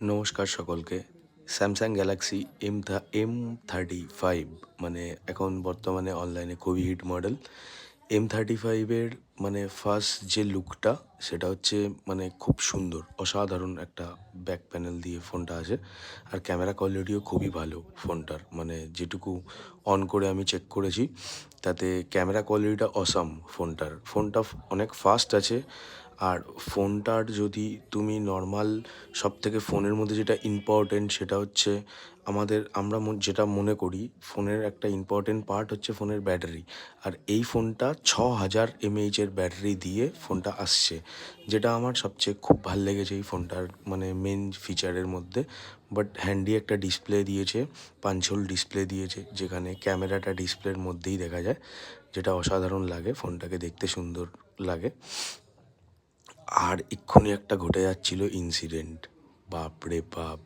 নমস্কার সকলকে। Samsung Galaxy M35 মানে এখন বর্তমানে অনলাইনে খুবই হিট মডেল। M35-এর মানে ফার্স্ট যে লুকটা সেটা হচ্ছে মানে খুব সুন্দর, অসাধারণ একটা ব্যাক প্যানেল দিয়ে ফোনটা আছে। আর ক্যামেরা কোয়ালিটিও খুবই ভালো ফোনটার, মানে যেটুকু অন করে আমি চেক করেছি তাতে ক্যামেরা কোয়ালিটিটা অসাম ফোনটার। ফোনটা অনেক ফাস্ট আছে। আর ফোনটার যদি তুমি নর্মাল সবথেকে ফোনের মধ্যে যেটা ইম্পর্টেন্ট সেটা হচ্ছে আমরা যেটা মনে করি ফোনের একটা ইম্পর্টেন্ট পার্ট হচ্ছে ফোনের ব্যাটারি। আর এই ফোনটা 6000 mAh-এর ব্যাটারি দিয়ে ফোনটা আসছে, যেটা আমার সবচেয়ে খুব ভাল লেগেছে এই ফোনটার মানে মেন ফিচারের মধ্যে। বাট হ্যান্ডি একটা ডিসপ্লে দিয়েছে, পাঞ্চ হোল ডিসপ্লে দিয়েছে, যেখানে ক্যামেরাটা ডিসপ্লের মধ্যেই দেখা যায়, যেটা অসাধারণ লাগে, ফোনটাকে দেখতে সুন্দর লাগে। আর এক্ষুনি একটা ঘটে যাচ্ছিল ইনসিডেন্ট, বাপ রে বাপ!